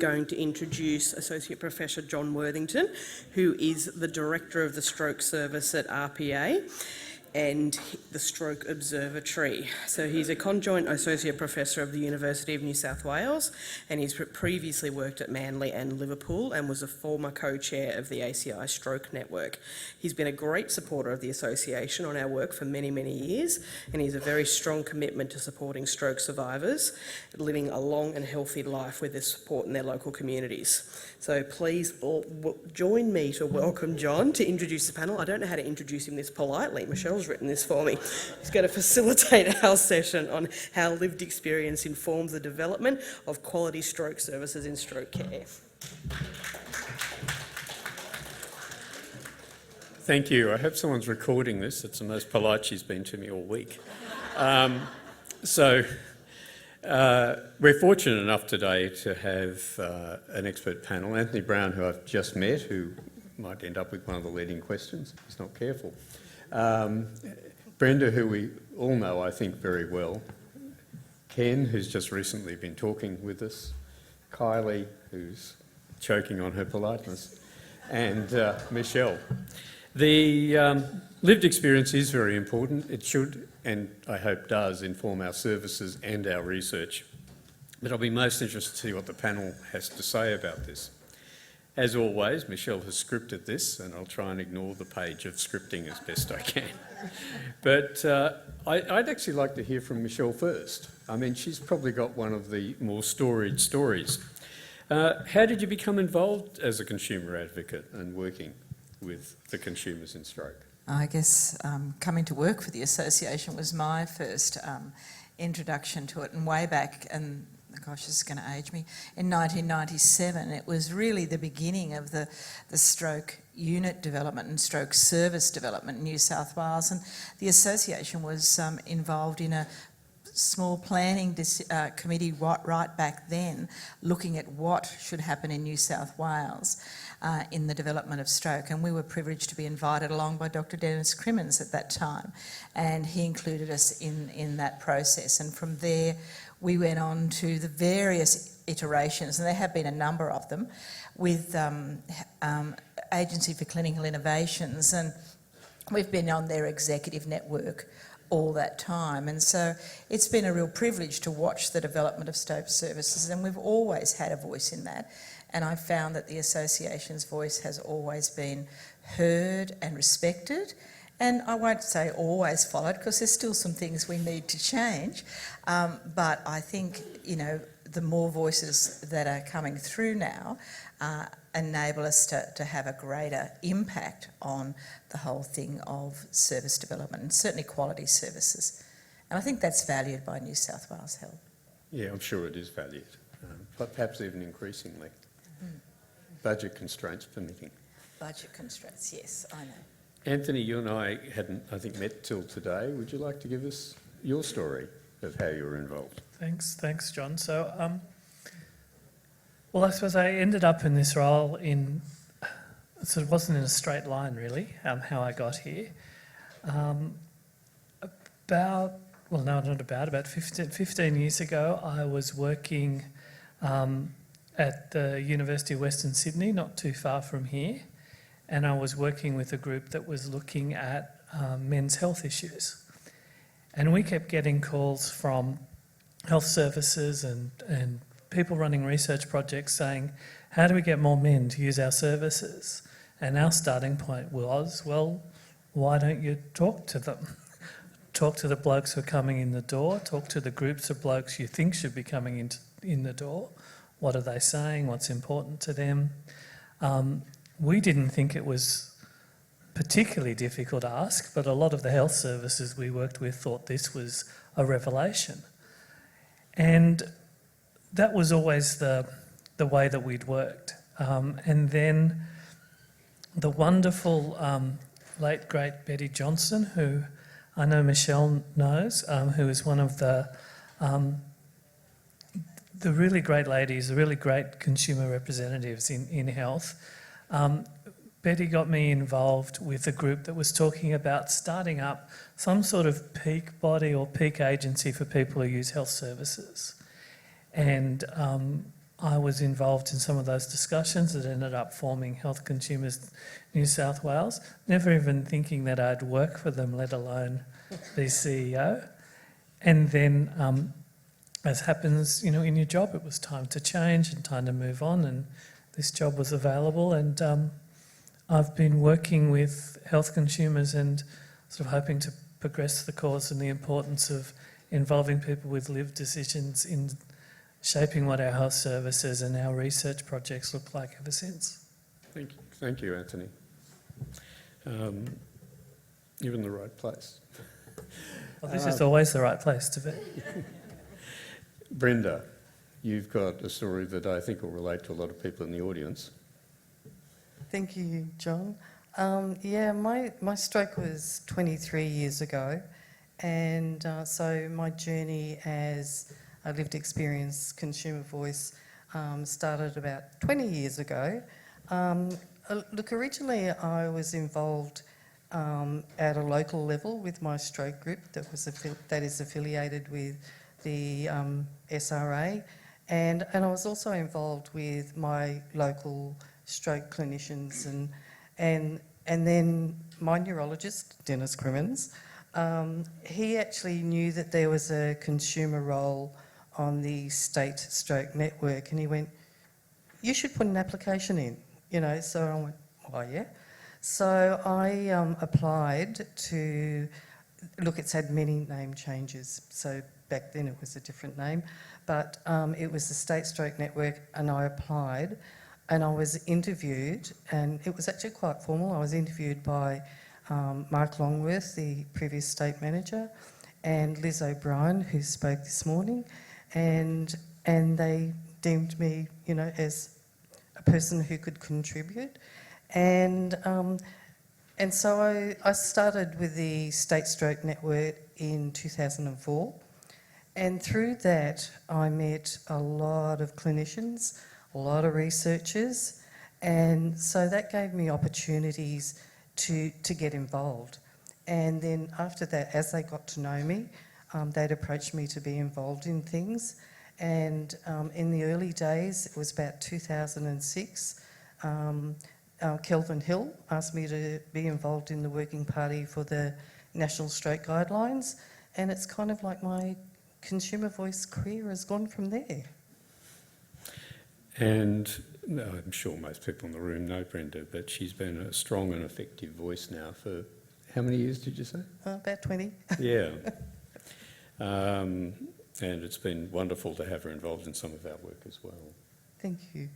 going to introduce Associate Professor John Worthington, who is the Director of the Stroke Service at RPAH and the Stroke Observatory. So he's a conjoint Associate Professor of the University of New South Wales, and he's previously worked at Manly and Liverpool and was a former co-chair of the ACI Stroke Network. He's been a great supporter of the association on our work for many, many years, and he has a very strong commitment to supporting stroke survivors living a long and healthy life with their support in their local communities. So please all join me to welcome John to introduce the panel. I don't know how to introduce him this politely. Michelle's written this for me. He's going to facilitate our session on how lived experience informs the development of quality stroke services in stroke care. Thank you. I hope someone's recording this. It's the most polite she's been to me all week. We're fortunate enough today to have an expert panel. Anthony Brown, who I've just met, who might end up with one of the leading questions, if he's not careful. Brenda, who we all know, I think, very well. Ken, who's just recently been talking with us. Kylie, who's choking on her politeness. And Michelle. The lived experience is very important. It should, and I hope does, inform our services and our research. But I'll be most interested to see what the panel has to say about this. As always, Michelle has scripted this, and I'll try and ignore the page of scripting as best I can. But I'd actually like to hear from Michelle first. I mean, she's probably got one of the more storied stories. How did you become involved as a consumer advocate and working with the consumers in stroke? I guess coming to work for the association was my first introduction to it, and way back, and gosh, this is going to age me, in 1997, it was really the beginning of the stroke unit development and stroke service development in New South Wales, and the association was involved in a small planning committee right back then, looking at what should happen in New South Wales in the development of stroke, and we were privileged to be invited along by Dr. Dennis Crimmins at that time, and he included us in that process, and from there we went on to the various iterations, and there have been a number of them, with Agency for Clinical Innovations, and we've been on their executive network all that time, and so it's been a real privilege to watch the development of stroke services, and we've always had a voice in that, and I found that the association's voice has always been heard and respected, and I won't say always followed, because there's still some things we need to change, but I think, you know, the more voices that are coming through now enable us to have a greater impact on the whole thing of service development, and certainly quality services. And I think that's valued by New South Wales Health. Yeah, I'm sure it is valued, but perhaps even increasingly. Budget constraints permitting. Budget constraints, yes, I know. Anthony, you and I hadn't, I think, met till today. Would you like to give us your story of how you were involved? Thanks, John. So, well, I suppose I ended up in this role in, so it wasn't in a straight line really, how I got here. About 15 years ago, I was working at the University of Western Sydney, not too far from here, and I was working with a group that was looking at men's health issues. And we kept getting calls from health services and people running research projects saying, how do we get more men to use our services? And our starting point was, well, why don't you talk to them? Talk to the blokes who are coming in the door, talk to the groups of blokes you think should be coming in the door. What are they saying? What's important to them? We didn't think it was particularly difficult to ask, but a lot of the health services we worked with thought this was a revelation. And that was always the way that we'd worked. And then the wonderful late, great Betty Johnson, who I know Michelle knows, who is one of the really great ladies, the really great consumer representatives in health. Betty got me involved with a group that was talking about starting up some sort of peak body or peak agency for people who use health services. And I was involved in some of those discussions that ended up forming Health Consumers New South Wales, never even thinking that I'd work for them, let alone be CEO. And then, as happens, you know, in your job, it was time to change and time to move on, and this job was available. And I've been working with health consumers and sort of hoping to progress the cause and the importance of involving people with lived decisions in shaping what our health services and our research projects look like ever since. Thank you, Anthony. You're in the right place. Well, this is always the right place to be. Brenda, you've got a story that I think will relate to a lot of people in the audience. Thank you, John. Yeah, my stroke was 23 years ago, and so my journey as a lived experience consumer voice started about 20 years ago. Look, originally I was involved at a local level with my stroke group that is affiliated with the SRA, and I was also involved with my local stroke clinicians and then my neurologist, Dennis Crimmins. He actually knew that there was a consumer role on the state stroke network, and he went, "You should put an application in," you know. So I went, "Oh yeah." So I applied to, look, it's had many name changes. So back then it was a different name, but it was the State Stroke Network, and I applied and I was interviewed, and it was actually quite formal. I was interviewed by Mark Longworth, the previous state manager, and Liz O'Brien, who spoke this morning, and they deemed me, you know, as a person who could contribute. And so I started with the State Stroke Network in 2004, and through that I met a lot of clinicians, a lot of researchers, and so that gave me opportunities to get involved. And then after that, as they got to know me, they'd approached me to be involved in things. And in the early days, it was about 2006, Kelvin Hill asked me to be involved in the working party for the National Stroke Guidelines, and it's kind of like my consumer voice career has gone from there. And I'm sure most people in the room know Brenda, but she's been a strong and effective voice now for how many years did you say? About 20. Yeah. And it's been wonderful to have her involved in some of our work as well. Thank you.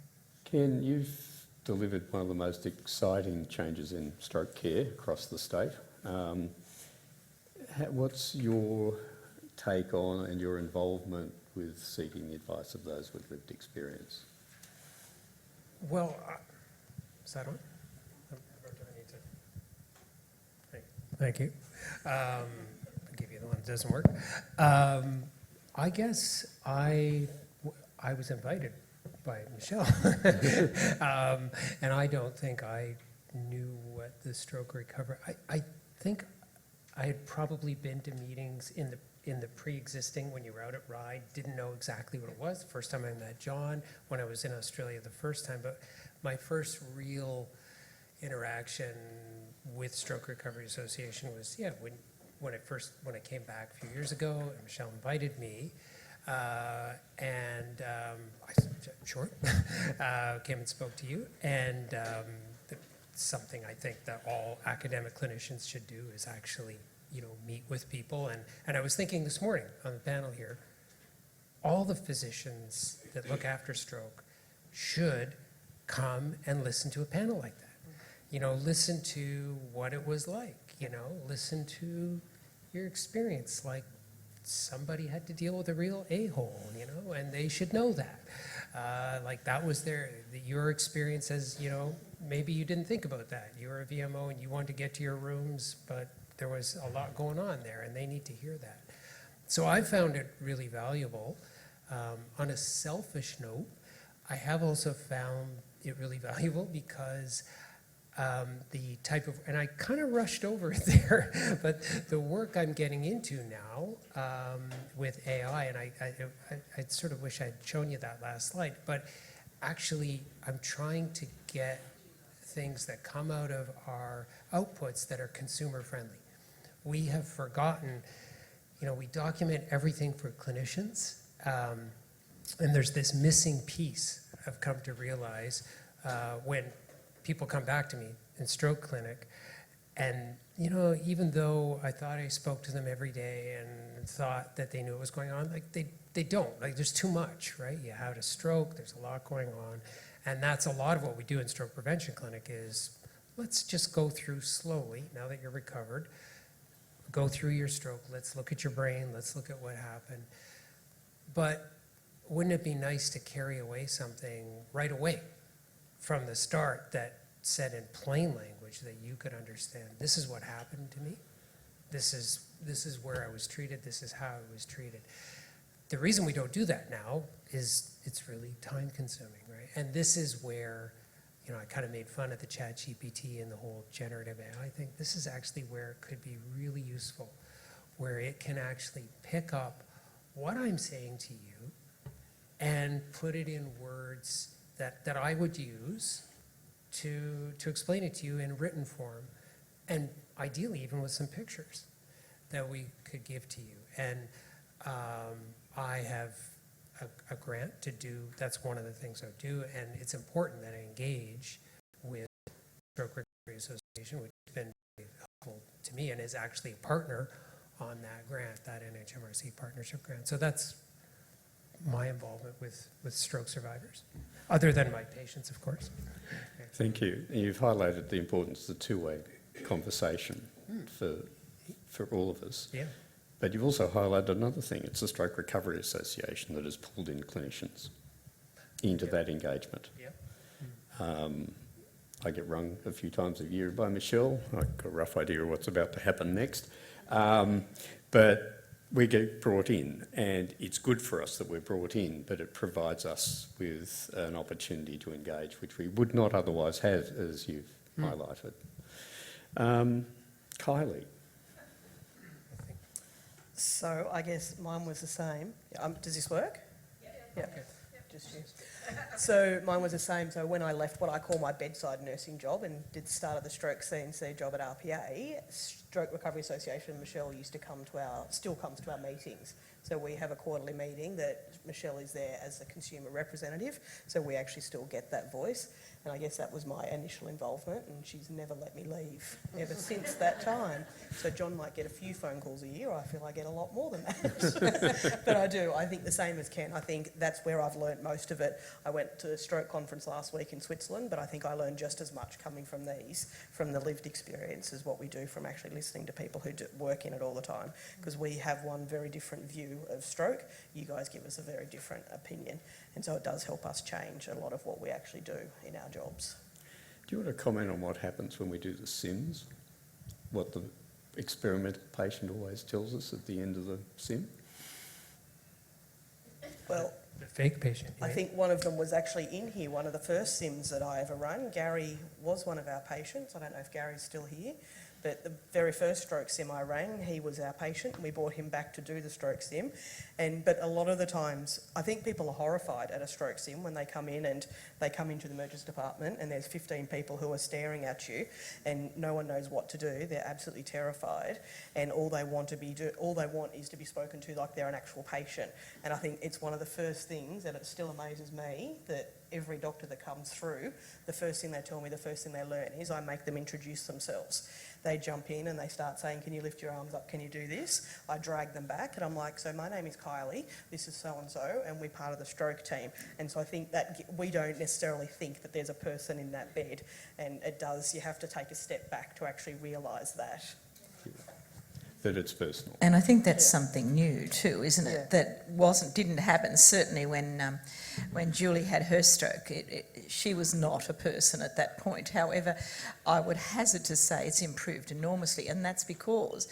Ken, you've delivered one of the most exciting changes in stroke care across the state. What's your take on and your involvement with seeking the advice of those with lived experience? Well, is that on? Thank you. I'll give you the one that doesn't work. I guess I was invited by Michelle, and I don't think I knew what the stroke recovery. I think I had probably been to meetings in the pre-existing when you were out at RIDE, didn't know exactly what it was. The first time I met John, when I was in Australia the first time, but my first real interaction with Stroke Recovery Association was, when I came back a few years ago, and Michelle invited me, and I said, sure, came and spoke to you, and something I think that all academic clinicians should do is actually, meet with people. And I was thinking this morning on the panel here, all the physicians that look after stroke should come and listen to a panel like that. Listen to what it was like, listen to your experience. Like, somebody had to deal with a real a-hole, and they should know that. Like, that was your experience as, maybe you didn't think about that. You were a VMO and you wanted to get to your rooms, but there was a lot going on there, and they need to hear that. So I found it really valuable. On a selfish note, I have also found it really valuable because the type of, and I kind of rushed over it there, but the work I'm getting into now with AI, and I sort of wish I'd shown you that last slide, but actually I'm trying to get things that come out of our outputs that are consumer friendly. We have forgotten, you know, we document everything for clinicians, and there's this missing piece I've come to realize when people come back to me in stroke clinic, and you know, even though I thought I spoke to them every day and thought that they knew what was going on, like they don't. Like there's too much, right? You had a stroke, there's a lot going on, and that's a lot of what we do in stroke prevention clinic is let's just go through slowly, now that you're recovered, go through your stroke, let's look at your brain, let's look at what happened. But wouldn't it be nice to carry away something right away from the start that said in plain language that you could understand, this is what happened to me, this is where I was treated, this is how I was treated. The reason we don't do that now is it's really time consuming, right? And this is where, you know, I kind of made fun of the ChatGPT and the whole generative AI thing. This is actually where it could be really useful, where it can actually pick up what I'm saying to you and put it in words that I would use to explain it to you in written form, and ideally even with some pictures that we could give to you. And I have a grant to do, that's one of the things I do, and it's important that I engage with Stroke Recovery Association, which has been very helpful to me and is actually a partner on that grant, that NHMRC partnership grant. So that's my involvement with stroke survivors, other than my patients, of course. Thank you. You've highlighted the importance of the two-way conversation for all of us. Yeah. But you've also highlighted another thing. It's the Stroke Recovery Association that has pulled in clinicians into that engagement. Yeah. I get rung a few times a year by Michelle. I've got a rough idea of what's about to happen next. But we get brought in, and it's good for us that we're brought in, but it provides us with an opportunity to engage, which we would not otherwise have, as you've highlighted. Kylie. So I guess mine was the same. Does this work? Yeah. Okay. Just you. So mine was the same. So when I left what I call my bedside nursing job and started the stroke CNC job at RPA, Stroke Recovery Association, Michelle used to still comes to our meetings. So we have a quarterly meeting that Michelle is there as the consumer representative. So we actually still get that voice. And I guess that was my initial involvement, and she's never let me leave ever since that time. So John might get a few phone calls a year. I feel I get a lot more than that. But I do. I think the same as Ken. I think that's where I've learnt most of it. I went to a stroke conference last week in Switzerland, but I think I learned just as much coming from from the lived experience as what we do from actually listening to people who work in it all the time. Because we have one very different view of stroke. You guys give us a very different opinion. And so it does help us change a lot of what we actually do in our jobs. Do you want to comment on what happens when we do the SIMS? What the experimental patient always tells us at the end of the SIM? Well, The fake patient. I think one of them was actually in here, one of the first SIMs that I ever run. Gary was one of our patients. I don't know if Gary's still here. But the very first stroke sim I rang, he was our patient, and we brought him back to do the stroke sim. But a lot of the times, I think people are horrified at a stroke sim when they come in and they come into the emergency department and there's 15 people who are staring at you and no one knows what to do. They're absolutely terrified, and all they want is to be spoken to like they're an actual patient. And I think it's one of the first things, and it still amazes me, that every doctor that comes through, the first thing they tell me, the first thing they learn is I make them introduce themselves. They jump in and they start saying, can you lift your arms up, can you do this? I drag them back and I'm like, so my name is Kylie, this is so-and-so, and we're part of the stroke team. And so I think that we don't necessarily think that there's a person in that bed, and it does, you have to take a step back to actually realise that. That it's personal. And I think that's something new too, isn't it? That didn't happen certainly when Julie had her stroke. She was not a person at that point. However, I would hazard to say it's improved enormously, and that's because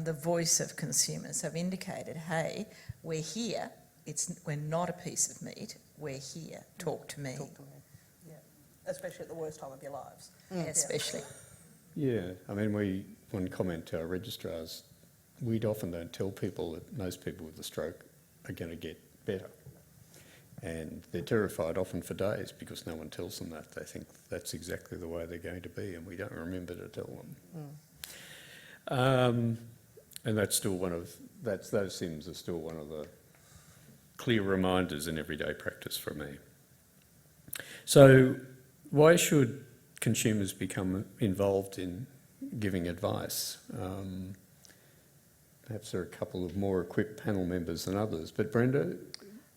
the voice of consumers have indicated, hey, we're here. We're not a piece of meat. We're here. Talk to me. Talk to me. Yeah. especially at the worst time of your lives. Especially. Yeah, I mean, one comment to our registrars, we often don't tell people that most people with a stroke are going to get better. And they're terrified often for days because no one tells them that. They think that's exactly the way they're going to be, and we don't remember to tell them. And that's still those things are still one of the clear reminders in everyday practice for me. So why should consumers become involved in giving advice? Perhaps there are a couple of more equipped panel members than others, but Brenda?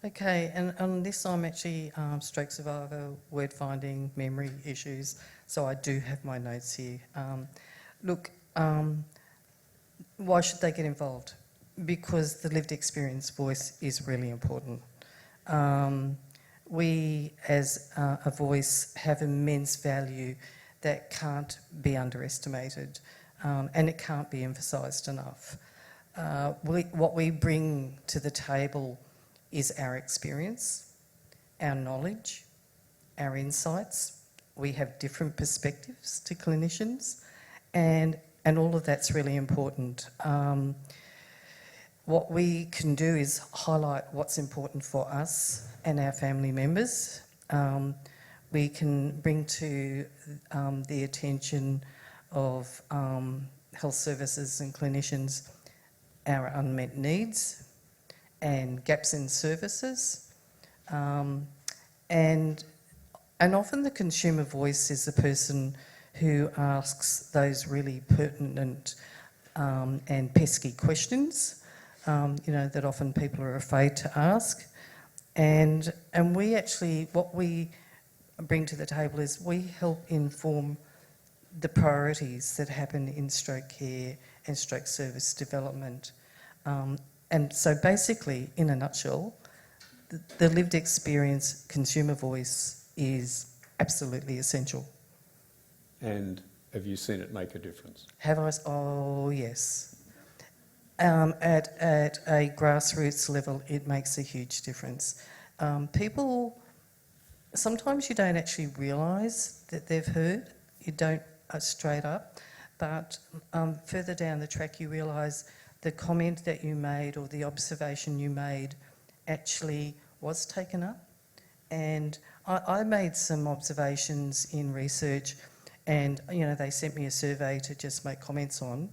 Okay, and on this I'm actually stroke survivor, word finding, memory issues, so I do have my notes here. Why should they get involved? Because the lived experience voice is really important. We as a voice have immense value that can't be underestimated, and it can't be emphasised enough. What we bring to the table is our experience, our knowledge, our insights. We have different perspectives to clinicians, and all of that's really important. What we can do is highlight what's important for us and our family members. We can bring to the attention of health services and clinicians our unmet needs and gaps in services. And often the consumer voice is the person who asks those really pertinent and pesky questions, that often people are afraid to ask. And we actually, what we bring to the table is we help inform the priorities that happen in stroke care and stroke service development. And so basically, in a nutshell, the lived experience consumer voice is absolutely essential. And have you seen it make a difference? Have I? Oh, yes. At a grassroots level, it makes a huge difference. People, sometimes you don't actually realise that they've heard. You don't straight up. But further down the track, you realise the comment that you made or the observation you made actually was taken up. And I made some observations in research, and they sent me a survey to just make comments on,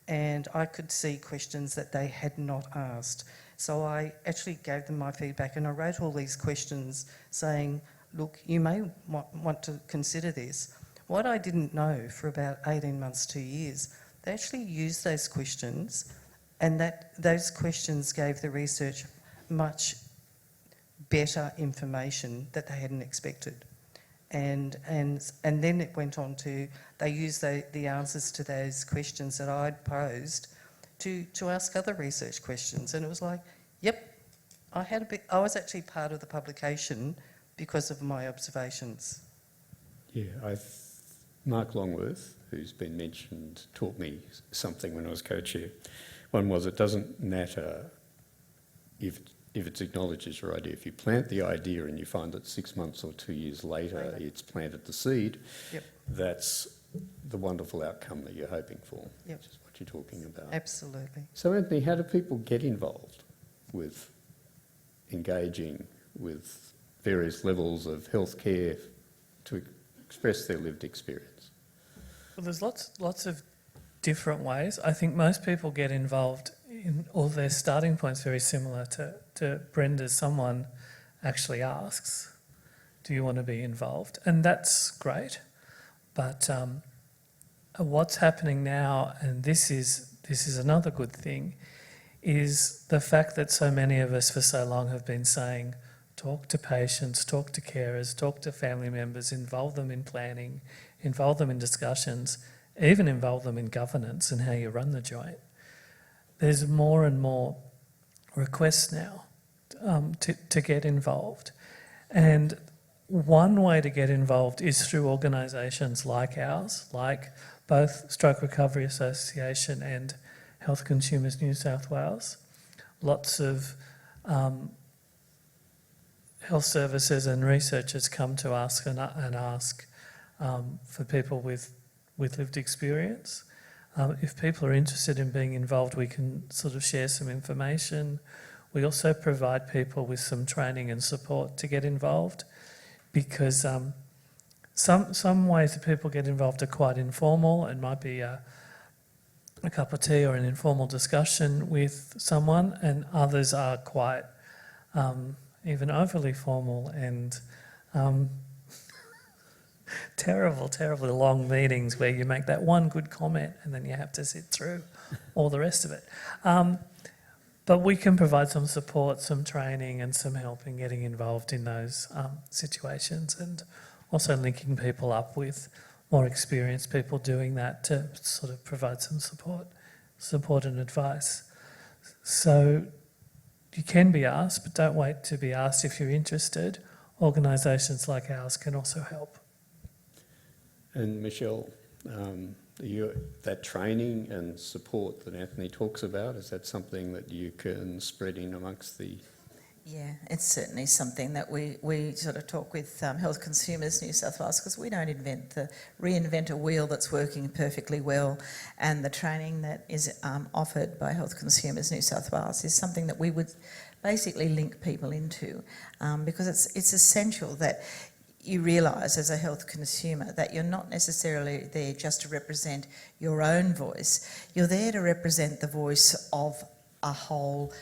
and I could see questions that they had not asked. So I actually gave them my feedback, and I wrote all these questions saying, look, you may want to consider this. What I didn't know for about 18 months, 2 years, they actually used those questions, and those questions gave the research much better information that they hadn't expected. And then it went on to, they used the answers to those questions that I'd posed to ask other research questions. And it was like, yep, I was actually part of the publication because of my observations. Yeah, Mark Longworth, who's been mentioned, taught me something when I was co-chair. One was, it doesn't matter if it's acknowledged as your idea. If you plant the idea and you find that 6 months or 2 years later it's planted the seed, Yep. that's the wonderful outcome that you're hoping for, Yep. which is what you're talking about. Absolutely. So Anthony, how do people get involved with engaging with various levels of healthcare to express their lived experience? Well, there's lots of different ways. I think most people get involved in all their starting points very similar to Brenda's. Someone actually asks, do you want to be involved? And that's great. But what's happening now, and this is another good thing, is the fact that so many of us for so long have been saying, talk to patients, talk to carers, talk to family members, involve them in planning, involve them in discussions, even involve them in governance and how you run the joint. There's more and more requests now to get involved. And one way to get involved is through organisations like ours, like both Stroke Recovery Association and Health Consumers New South Wales. Lots of health services and researchers come to us and ask for people with lived experience. If people are interested in being involved, we can sort of share some information. We also provide people with some training and support to get involved, because some ways that people get involved are quite informal. It might be a cup of tea or an informal discussion with someone, and others are quite even overly formal and terribly long meetings where you make that one good comment and then you have to sit through all the rest of it. But we can provide some support, some training and some help in getting involved in those situations, and also linking people up with more experienced people doing that to sort of provide some support and advice. So you can be asked, but don't wait to be asked if you're interested. Organisations like ours can also help. And Michelle, that training and support that Anthony talks about, is that something that you can spread in amongst the... Yeah, it's certainly something that we sort of talk with Health Consumers New South Wales, because we don't reinvent a wheel that's working perfectly well, and the training that is offered by Health Consumers New South Wales is something that we would basically link people into, because it's essential that you realise as a health consumer that you're not necessarily there just to represent your own voice. You're there to represent the voice of a whole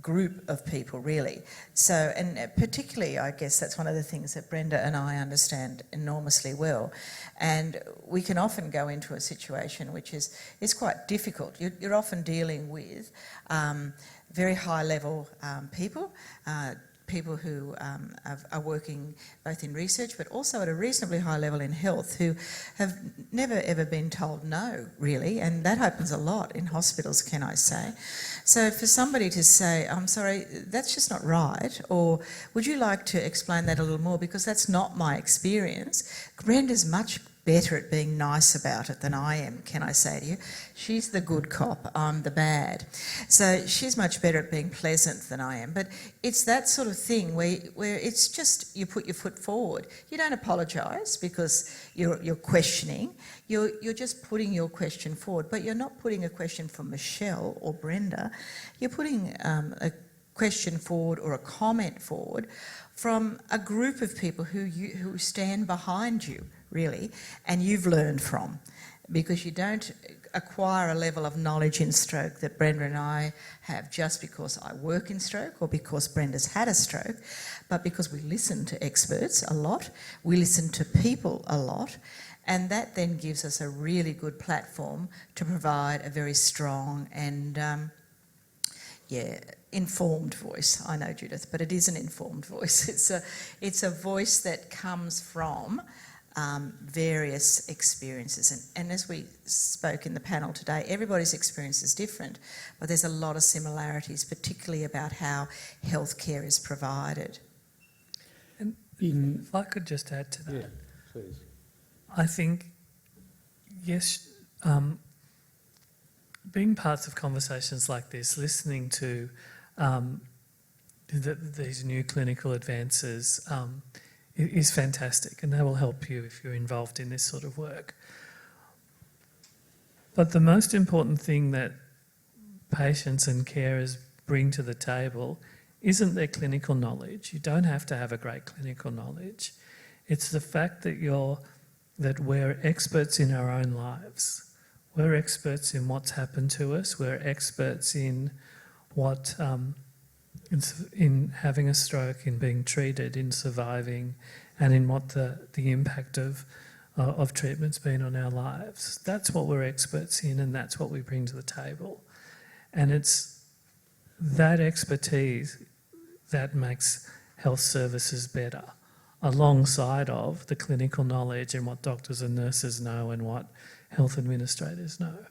group of people, really. So, and particularly, I guess that's one of the things that Brenda and I understand enormously well. And we can often go into a situation which is quite difficult. You're often dealing with very high-level people, people who are working both in research but also at a reasonably high level in health, who have never ever been told no, really, and that happens a lot in hospitals, can I say. So for somebody to say, I'm sorry, that's just not right, or would you like to explain that a little more, because that's not my experience. Brenda's much better at being nice about it than I am, can I say to you. She's the good cop, I'm the bad. So she's much better at being pleasant than I am. But it's that sort of thing where it's just you put your foot forward. You don't apologise because you're questioning. You're just putting your question forward, but you're not putting a question for Michelle or Brenda. You're putting a question forward or a comment forward from a group of people who stand behind you, really, and you've learned from, because you don't acquire a level of knowledge in stroke that Brenda and I have just because I work in stroke or because Brenda's had a stroke, but because we listen to experts a lot, we listen to people a lot, and that then gives us a really good platform to provide a very strong and informed voice. I know, Judith, but it is an informed voice. It's a voice that comes from various experiences. And as we spoke in the panel today, everybody's experience is different, but there's a lot of similarities, particularly about how healthcare is provided. And if I could just add to that. Yeah, please. I think, yes, being parts of conversations like this, listening to these new clinical advances is fantastic, and they will help you if you're involved in this sort of work. But the most important thing that patients and carers bring to the table isn't their clinical knowledge. You don't have to have a great clinical knowledge. It's the fact that we're experts in our own lives. We're experts in what's happened to us. We're experts in what in having a stroke, in being treated, in surviving, and in what the impact of treatment's been on our lives. That's what we're experts in, and that's what we bring to the table. And it's that expertise that makes health services better, alongside of the clinical knowledge and what doctors and nurses know and what health administrators know.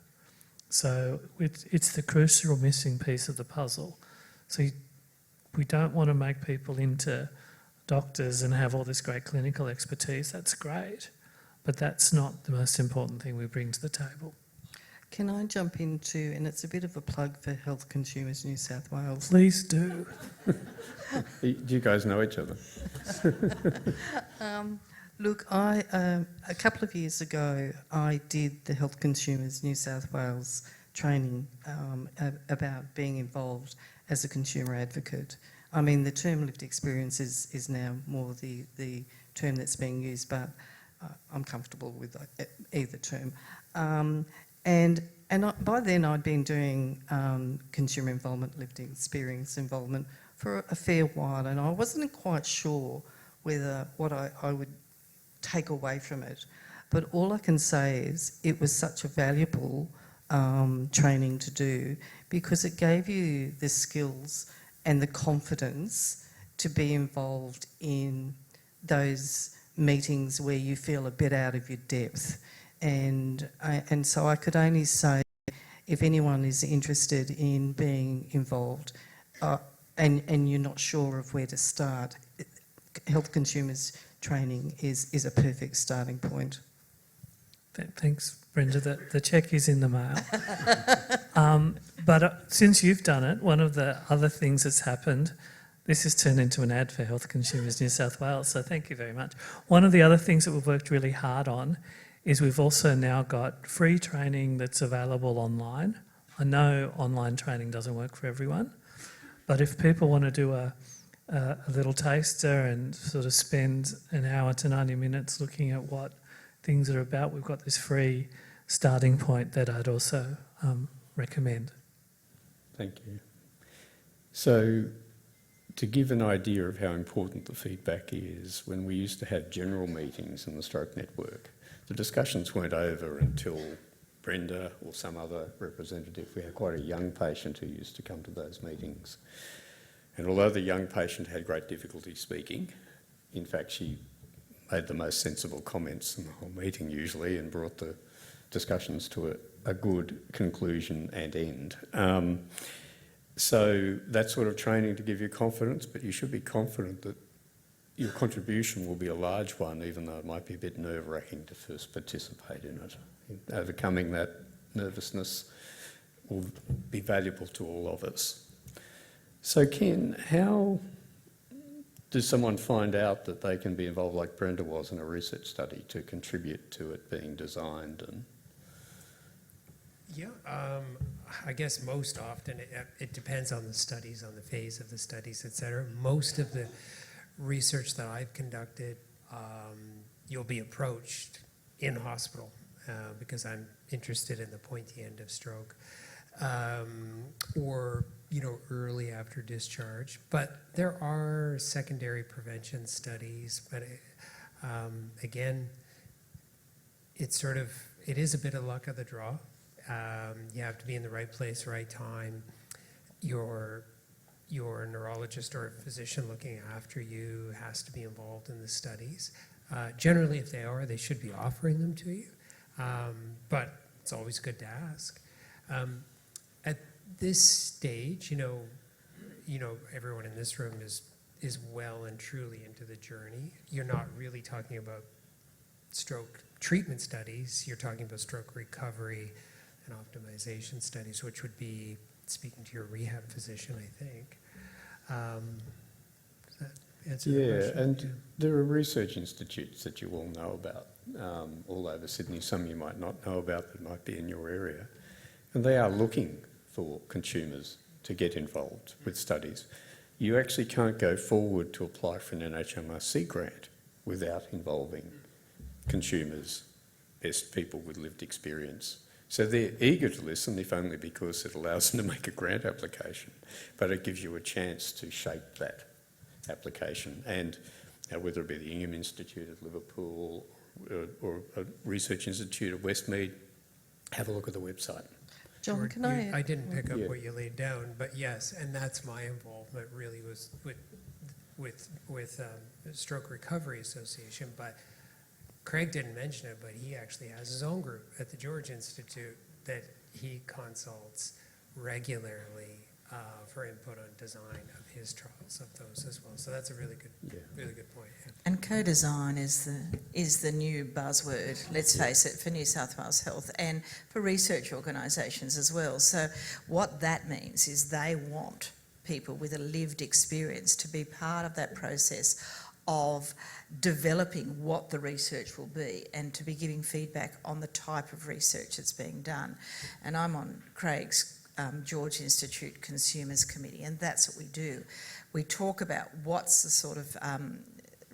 So it's the crucial missing piece of the puzzle. So we don't want to make people into doctors and have all this great clinical expertise. That's great, but that's not the most important thing we bring to the table. Can I jump into, and it's a bit of a plug for Health Consumers New South Wales. Please do. Do you guys know each other? Look, a couple of years ago, I did the Health Consumers New South Wales training about being involved as a consumer advocate. I mean, the term lived experience is now more the term that's being used, but I'm comfortable with either term. By then I'd been doing consumer involvement, lived experience involvement for a fair while, and I wasn't quite sure whether what I would take away from it. But all I can say is it was such a valuable training to do, because it gave you the skills and the confidence to be involved in those meetings where you feel a bit out of your depth. And so I could only say, if anyone is interested in being involved and you're not sure of where to start, Health Consumers training is a perfect starting point. Thanks, Brenda. The cheque is in the mail. But since you've done it, one of the other things that's happened, this has turned into an ad for Health Consumers New South Wales, so thank you very much. One of the other things that we've worked really hard on is we've also now got free training that's available online. I know online training doesn't work for everyone, but if people want to do a little taster and sort of spend an hour to 90 minutes looking at what things are about, we've got this free starting point that I'd also recommend. Thank you. So, to give an idea of how important the feedback is, when we used to have general meetings in the Stroke Network, the discussions weren't over until Brenda or some other representative. We had quite a young patient who used to come to those meetings. And although the young patient had great difficulty speaking, in fact she made the most sensible comments in the whole meeting usually and brought the discussions to a good conclusion and end. So that sort of training to give you confidence, but you should be confident that your contribution will be a large one, even though it might be a bit nerve-wracking to first participate in it. Overcoming that nervousness will be valuable to all of us. So Ken, how does someone find out that they can be involved, like Brenda was, in a research study to contribute to it being designed? And Yeah, I guess most often it depends on the studies, on the phase of the studies, et cetera. Most of the research that I've conducted, you'll be approached in hospital because I'm interested in the pointy end of stroke, or early after discharge. But there are secondary prevention studies, but again, it is a bit of luck of the draw. You have to be in the right place, right time. Your neurologist or physician looking after you has to be involved in the studies. Generally, if they are, they should be offering them to you. But it's always good to ask. At this stage, everyone in this room is well and truly into the journey. You're not really talking about stroke treatment studies. You're talking about stroke recovery and optimization studies, which would be speaking to your rehab physician, I think. Does that answer the question? and there are research institutes that you all know about all over Sydney. Some you might not know about that might be in your area. And they are looking for consumers to get involved with studies. You actually can't go forward to apply for an NHMRC grant without involving consumers, best people with lived experience. So they're eager to listen, if only because it allows them to make a grant application, but it gives you a chance to shape that application. And whether it be the Ingham Institute at Liverpool or a research institute at Westmead, have a look at the website. John, George, can I... I didn't pick up Yeah. what you laid down, but yes, and that's my involvement really was with the Stroke Recovery Association. But Craig didn't mention it, but he actually has his own group at the George Institute that he consults regularly for input on design of his trials of those as well. So that's a really good point. Yeah. And co-design is the new buzzword, let's face it, for New South Wales Health and for research organisations as well. So what that means is they want people with a lived experience to be part of that process of developing what the research will be and to be giving feedback on the type of research that's being done. And I'm on Craig's George Institute Consumers Committee, and that's what we do. We talk about what's the sort of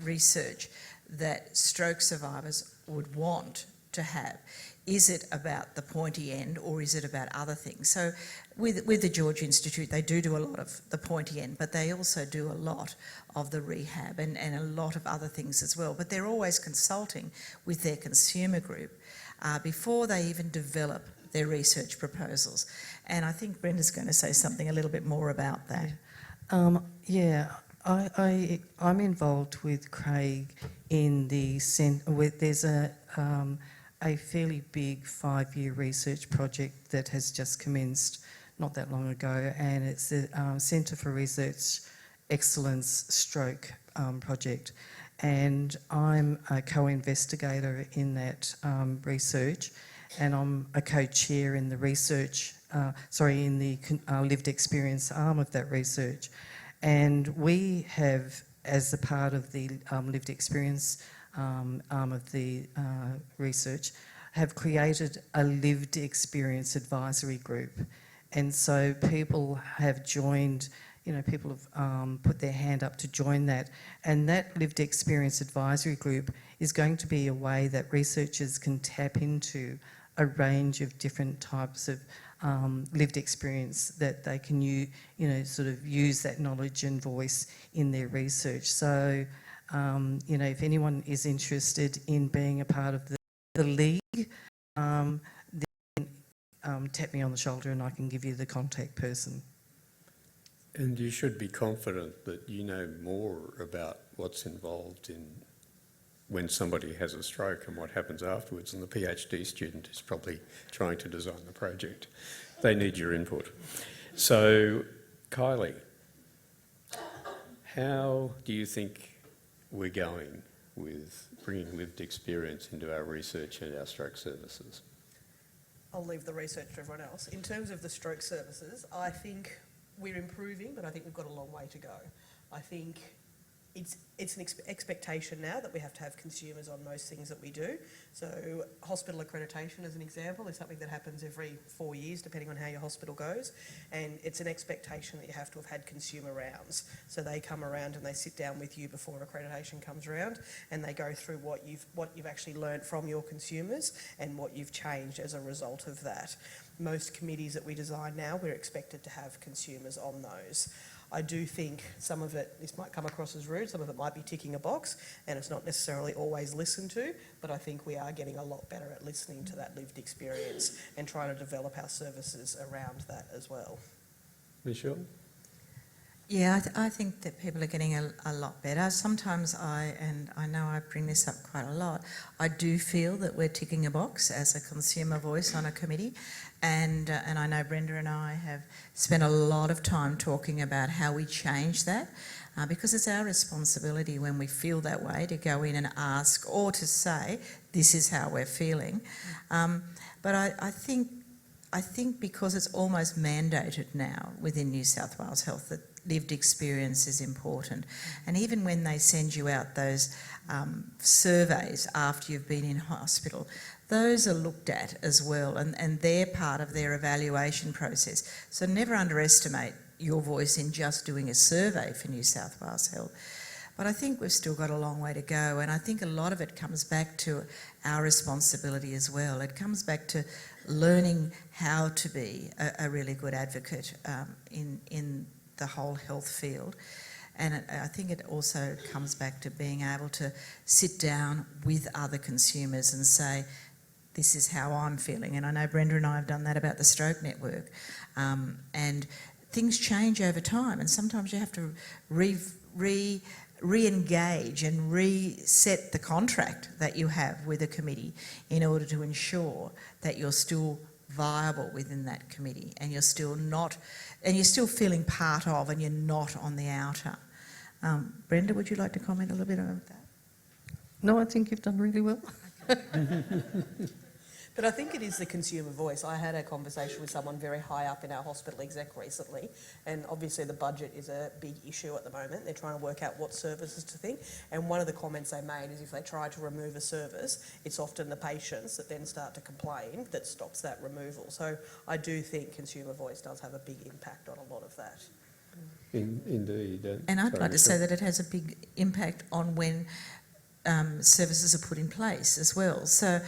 research that stroke survivors would want to have. Is it about the pointy end or is it about other things? So with the George Institute, they do a lot of the pointy end, but they also do a lot of the rehab and a lot of other things as well. But they're always consulting with their consumer group before they even develop their research proposals. And I think Brenda's going to say something a little bit more about that. I'm involved with Craig in the there's a fairly big 5-year research project that has just commenced not that long ago, and it's the Centre for Research Excellence Stroke project, and I'm a co-investigator in that research, and I'm a co-chair in the research, in the lived experience arm of that research. And we have, as a part of the lived experience arm of the research, have created a lived experience advisory group. And so people have joined, people have put their hand up to join that. And that lived experience advisory group is going to be a way that researchers can tap into a range of different types of lived experience that they can use that knowledge and voice in their research. So, if anyone is interested in being a part of the league, then tap me on the shoulder and I can give you the contact person. And you should be confident that you know more about what's involved in when somebody has a stroke and what happens afterwards, and the PhD student is probably trying to design the project. They need your input. So, Kylie, how do you think we're going with bringing lived experience into our research and our stroke services? I'll leave the research to everyone else. In terms of the stroke services, I think we're improving, but I think we've got a long way to go. I think it's an expectation now that we have to have consumers on most things that we do. So hospital accreditation, as an example, is something that happens every 4 years, depending on how your hospital goes. And it's an expectation that you have to have had consumer rounds. So they come around and they sit down with you before accreditation comes around, and they go through what you've actually learnt from your consumers and what you've changed as a result of that. Most committees that we design now, we're expected to have consumers on those. I do think some of it, this might come across as rude, some of it might be ticking a box and it's not necessarily always listened to, but I think we are getting a lot better at listening to that lived experience and trying to develop our services around that as well. Michelle? Yeah, I think that people are getting a lot better. Sometimes and I know I bring this up quite a lot, I do feel that we're ticking a box as a consumer voice on a committee, and I know Brenda and I have spent a lot of time talking about how we change that, because it's our responsibility when we feel that way to go in and ask or to say, this is how we're feeling. But I think because it's almost mandated now within New South Wales Health that lived experience is important. And even when they send you out those surveys after you've been in hospital, those are looked at as well, and they're part of their evaluation process. So never underestimate your voice in just doing a survey for New South Wales Health. But I think we've still got a long way to go, and I think a lot of it comes back to our responsibility as well. It comes back to learning how to be a really good advocate in the whole health field. And I think it also comes back to being able to sit down with other consumers and say, this is how I'm feeling. And I know Brenda and I have done that about the Stroke Network. And things change over time, and sometimes you have to re-engage and reset the contract that you have with a committee in order to ensure that you're still viable within that committee, and you're still not, and you're still feeling part of, and you're not on the outer. Brenda, would you like to comment a little bit about that? No, I think you've done really well. But I think it is the consumer voice. I had a conversation with someone very high up in our hospital exec recently, and obviously the budget is a big issue at the moment. They're trying to work out what services to think, and one of the comments they made is if they try to remove a service, it's often the patients that then start to complain that stops that removal. So I do think consumer voice does have a big impact on a lot of that. Indeed. And I'd sorry, like to say Michelle. that it has a big impact on when services are put in place as well. So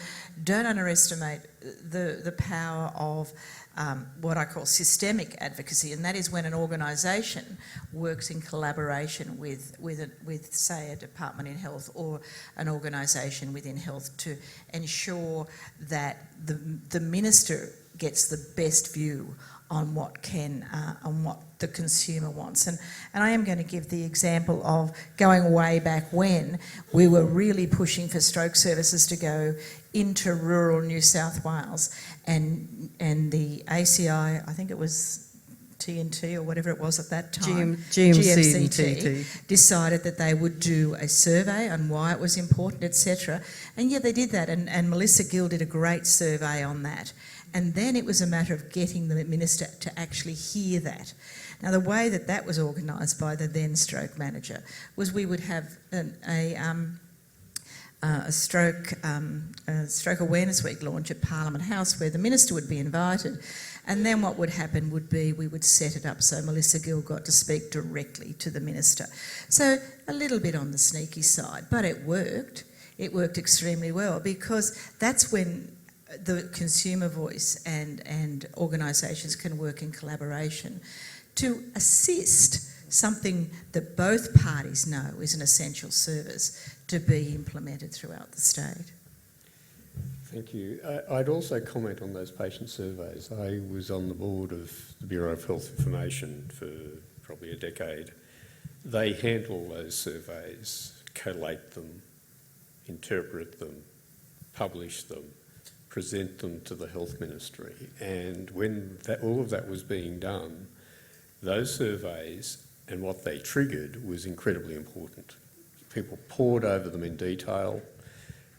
don't underestimate the power of what I call systemic advocacy, and that is when an organisation works in collaboration with, say, a department in health or an organisation within health to ensure that the minister gets the best view on what the consumer wants. And I am going to give the example of going way back when we were really pushing for stroke services to go into rural New South Wales, and the ACI, I think it was TNT or whatever it was at that time, GMCT decided that they would do a survey on why it was important, etc. And yeah, they did that, and Melissa Gill did a great survey on that. And then it was a matter of getting the minister to actually hear that. Now, the way that that was organised by the then stroke manager was we would have a stroke awareness week launch at Parliament House where the minister would be invited, and then what would happen would be we would set it up so Melissa Gill got to speak directly to the minister. So a little bit on the sneaky side, but it worked. It worked extremely well because that's when the consumer voice and organisations can work in collaboration to assist something that both parties know is an essential service to be implemented throughout the state. Thank you. I'd also comment on those patient surveys. I was on the board of the Bureau of Health Information for probably a decade. They handle those surveys, collate them, interpret them, publish them, present them to the Health Ministry. And when all of that was being done, those surveys and what they triggered was incredibly important. People pored over them in detail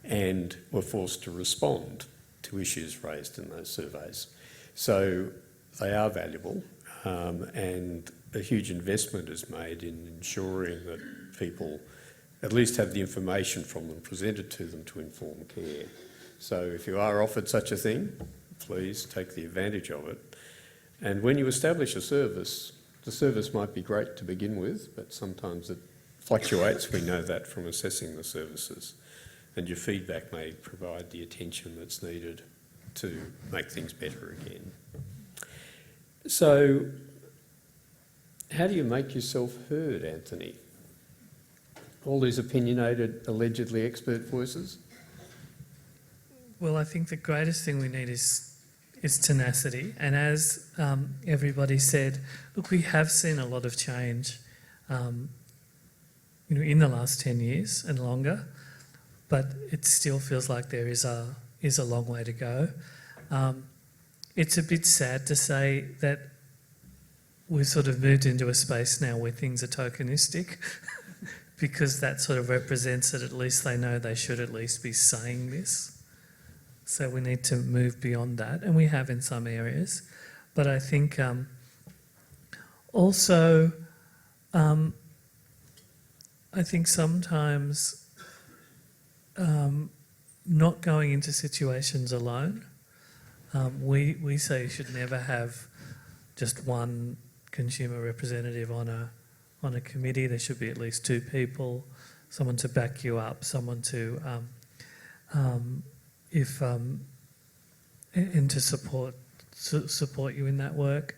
and were forced to respond to issues raised in those surveys. So they are valuable, and a huge investment is made in ensuring that people at least have the information from them presented to them to inform care. So if you are offered such a thing, please take the advantage of it. And when you establish a service, the service might be great to begin with, but sometimes it fluctuates. We know that from assessing the services. And your feedback may provide the attention that's needed to make things better again. So how do you make yourself heard, Anthony? All these opinionated, allegedly expert voices? Well, I think the greatest thing we need is tenacity. And as everybody said, look, we have seen a lot of change in the last 10 years and longer, but it still feels like there is a long way to go. It's a bit sad to say that we've sort of moved into a space now where things are tokenistic because that sort of represents that at least they know they should at least be saying this. So we need to move beyond that, and we have in some areas. But I think also, I think sometimes not going into situations alone. We say you should never have just one consumer representative on a committee. There should be at least two people, someone to back you up, someone to and to support you in that work.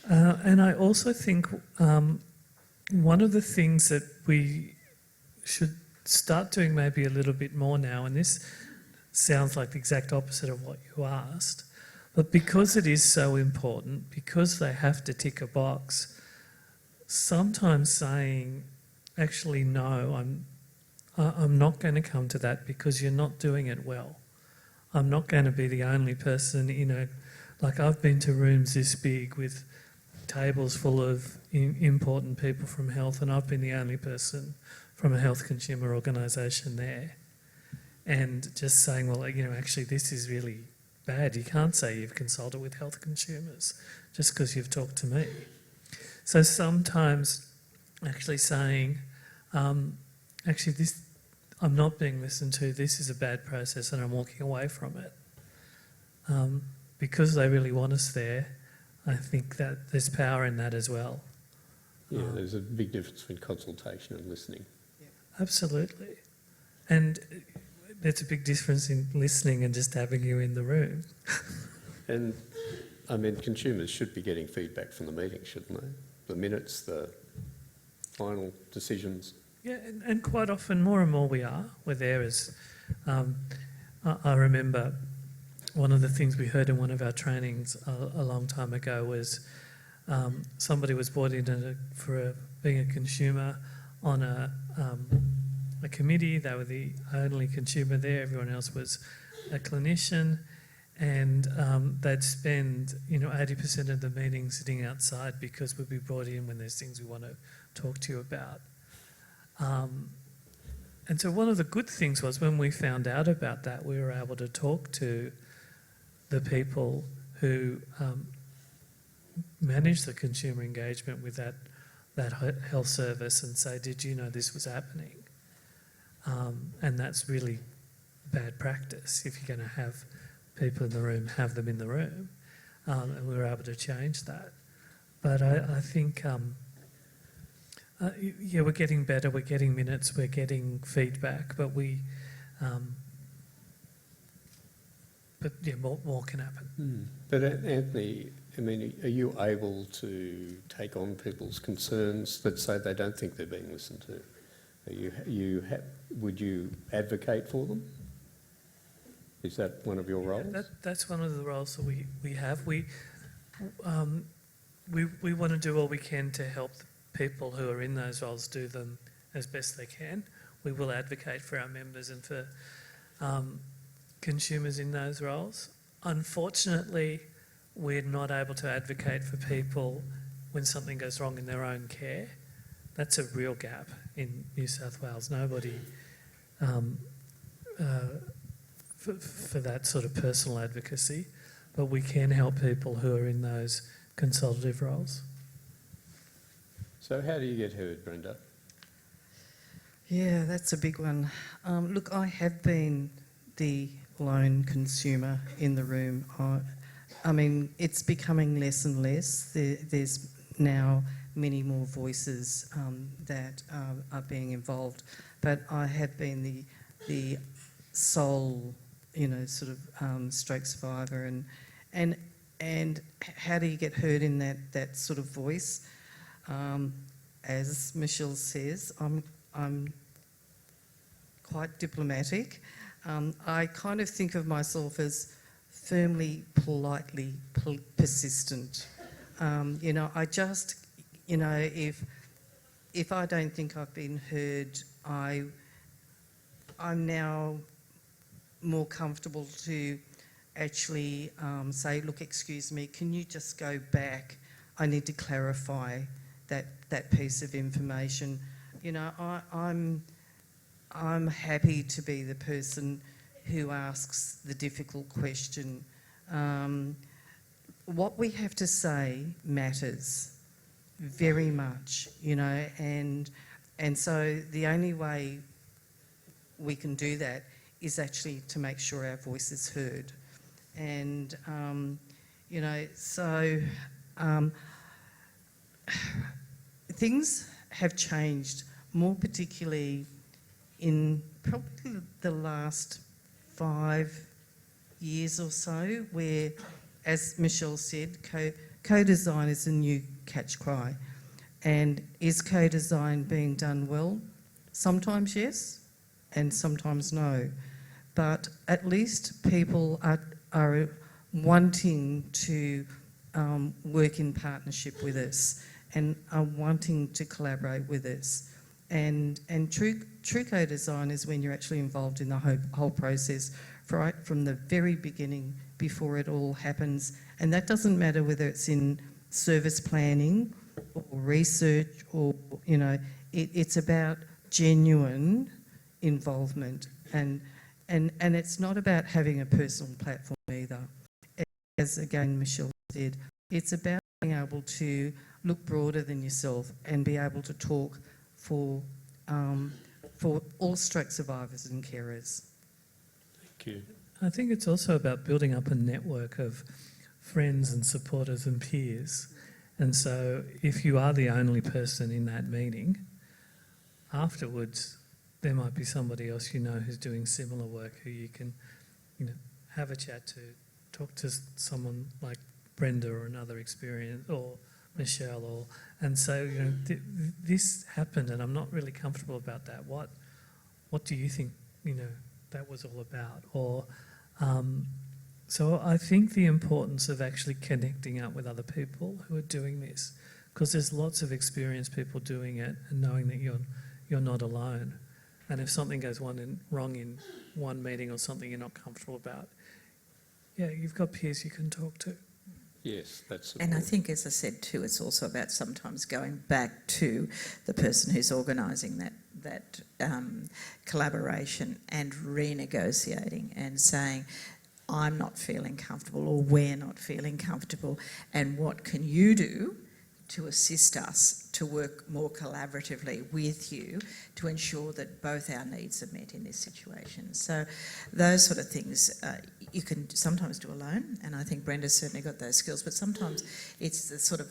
And I also think one of the things that we should start doing maybe a little bit more now, and this sounds like the exact opposite of what you asked, but because it is so important, because they have to tick a box, sometimes saying, actually, no, I'm not going to come to that because you're not doing it well. I'm not going to be the only person in like I've been to rooms this big with tables full of important people from health, and I've been the only person from a health consumer organisation there. And just saying, well, you know, actually this is really bad. You can't say you've consulted with health consumers just because you've talked to me. So sometimes actually saying, actually this, I'm not being listened to, this is a bad process and I'm walking away from it. Because they really want us there, I think that there's power in that as well. Yeah, there's a big difference between consultation and listening. Absolutely. And there's a big difference in listening and just having you in the room. And, I mean, consumers should be getting feedback from the meeting, shouldn't they? The minutes, the final decisions. Yeah, and quite often more and more we're there as, I remember one of the things we heard in one of our trainings a long time ago was somebody was brought in for being a consumer on a committee. They were the only consumer there, everyone else was a clinician, and they'd spend 80% of the meeting sitting outside because we'd be brought in when there's things we want to talk to you about. And so one of the good things was when we found out about that, we were able to talk to the people who manage the consumer engagement with that health service and say, did you know this was happening? And that's really bad practice. If you're going to have people in the room, have them in the room. And we were able to change that. But I think, we're getting better, we're getting minutes, we're getting feedback, but more can happen. But Anthony, I mean, are you able to take on people's concerns that say they don't think they're being listened to? Would you advocate for them? Is that one of your roles? That's one of the roles that we have. We want to do all we can to help the people who are in those roles do them as best they can. We will advocate for our members and for consumers in those roles. Unfortunately, we're not able to advocate for people when something goes wrong in their own care. That's a real gap in New South Wales. Nobody for that sort of personal advocacy, but we can help people who are in those consultative roles. So how do you get heard, Brenda? Yeah, that's a big one. Look, I have been the lone consumer in the room. I mean, it's becoming less and less. There's now many more voices that are being involved, but I have been the sole, sort of stroke survivor, and how do you get heard in that sort of voice? As Michelle says, I'm quite diplomatic. I kind of think of myself as firmly, politely persistent. I just, if I don't think I've been heard, I'm now more comfortable to actually say, look, excuse me, can you just go back? I need to clarify that piece of information. I'm happy to be the person who asks the difficult question. What we have to say matters very much, and so the only way we can do that is actually to make sure our voice is heard. And, things have changed, more particularly in probably the last 5 years or so, where, as Michelle said, co-design is a new catch cry. And is co-design being done well? Sometimes yes, and sometimes no. But at least people are wanting to work in partnership with us and are wanting to collaborate with us. And true co-design is when you're actually involved in the whole process, right from the very beginning, before it all happens, And that doesn't matter whether it's in service planning or research or, you know, it's about genuine involvement. And it's not about having a personal platform either. As again Michelle said, it's about being able to look broader than yourself and be able to talk for all stroke survivors and carers. Thank you. I think it's also about building up a network of friends and supporters and peers. And so if you are the only person in that meeting, afterwards there might be somebody else you know who's doing similar work who you can, you know, have a chat to, talk to someone like Brenda or another experience, or Michelle, or, and so, you know, this happened and I'm not really comfortable about that. What do you think, you know, that was all about? Or, so I think the importance of actually connecting up with other people who are doing this, because there's lots of experienced people doing it and knowing that you're not alone. And if something goes wrong in one meeting or something you're not comfortable about, yeah, you've got peers you can talk to. Yes, that's. And I think, as I said too, it's also about sometimes going back to the person who's organising that collaboration and renegotiating and saying, I'm not feeling comfortable, or we're not feeling comfortable, and what can you do to assist us to work more collaboratively with you to ensure that both our needs are met in this situation. So those sort of things you can sometimes do alone, and I think Brenda's certainly got those skills, but sometimes it's the sort of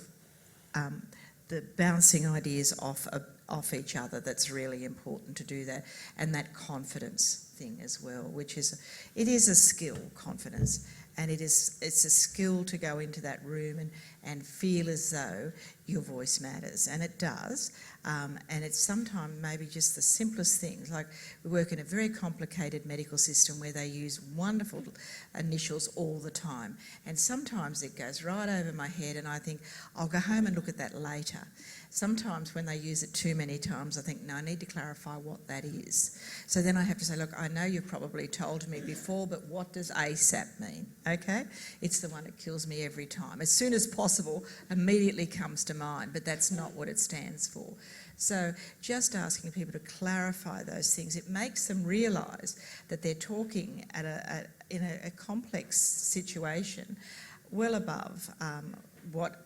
the bouncing ideas off each other that's really important to do that, and that confidence thing as well, which is, it is a skill, confidence, and it's a skill to go into that room and feel as though your voice matters, and it does, and it's sometimes maybe just the simplest things, like we work in a very complicated medical system where they use wonderful initials all the time, and sometimes it goes right over my head and I think, I'll go home and look at that later. Sometimes when they use it too many times, I think, no, I need to clarify what that is. So then I have to say, look, I know you've probably told me before, but what does ASAP mean? Okay? It's the one that kills me every time. As soon as possible immediately comes to mind, but that's not what it stands for. So just asking people to clarify those things, it makes them realise that they're talking in a complex situation well above what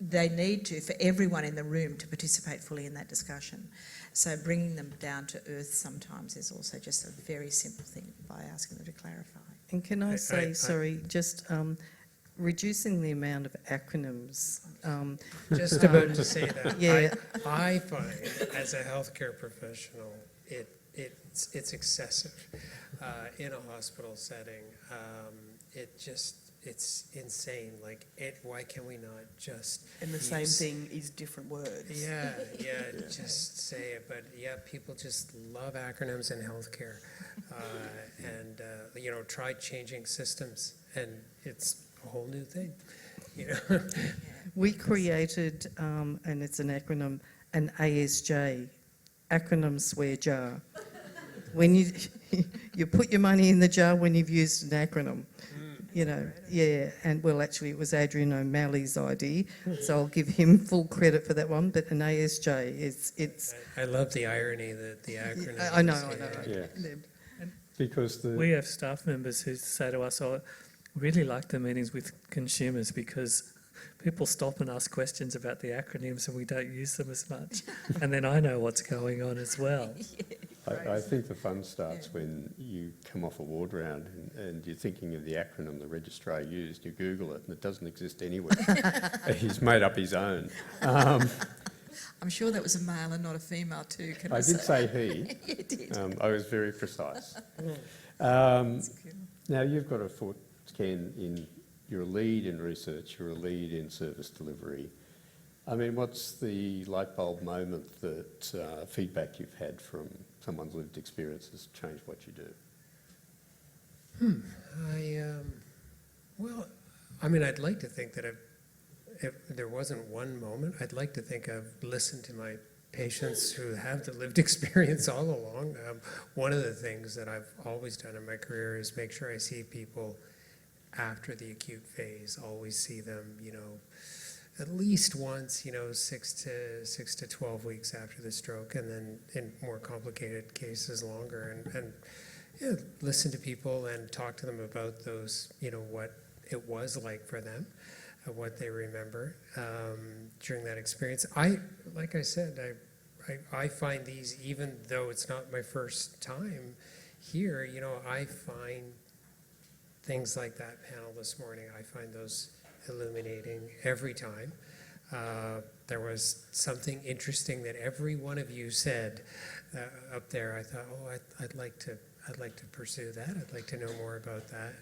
they need to for everyone in the room to participate fully in that discussion. So bringing them down to earth sometimes is also just a very simple thing by asking them to clarify. And can I say, sorry, just reducing the amount of acronyms. Just about to say that. Yeah. I find, as a healthcare professional, it's excessive in a hospital setting. It's insane. Like, why can we not just... And the same thing is different words. Yeah, just say it. But yeah, people just love acronyms in healthcare. You know, try changing systems and it's a whole new thing, you know. We created, and it's an acronym, an ASJ, acronym swear jar. When you put your money in the jar when you've used an acronym. You know, yeah, and well, actually, it was Adrian O'Malley's idea, so I'll give him full credit for that one. But an ASJ, it's. I love the irony that the acronym. I know. Yeah. Because We have staff members who say to us, "Oh, I really like the meetings with consumers because people stop and ask questions about the acronyms and we don't use them as much, and then I know what's going on as well." I think the fun starts when you come off a ward round and you're thinking of the acronym the registrar used, you Google it and it doesn't exist anywhere. He's made up his own. I'm sure that was a male and not a female too, can I did say he. You did. I was very precise. Now you've got a foot, Ken, you're a lead in research, you're a lead in service delivery. I mean, what's the light bulb moment that feedback you've had from someone's lived experience has changed what you do? Well, I mean, I'd like to think that if there wasn't one moment, I'd like to think I've listened to my patients who have the lived experience all along. One of the things that I've always done in my career is make sure I see people after the acute phase, always see them, at least once, 6 to 12 weeks after the stroke, and then in more complicated cases longer, and yeah, listen to people and talk to them about those, what it was like for them, what they remember during that experience. Like I said, I find these, even though it's not my first time here, I find things like that panel this morning, I find those illuminating every time. There was something interesting that every one of you said up there. I thought, I'd like to pursue that. I'd like to know more about that.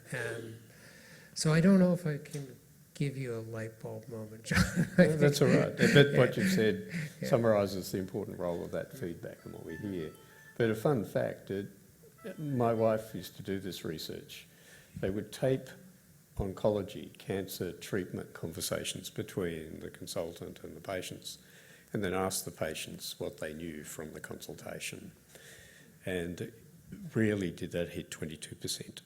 So I don't know if I can give you a light bulb moment, John. That's all right. But what you've said summarises the important role of that feedback and what we hear. But a fun fact, my wife used to do this research. They would tape oncology, cancer treatment conversations between the consultant and the patients, and then ask the patients what they knew from the consultation. And rarely did that hit 22%.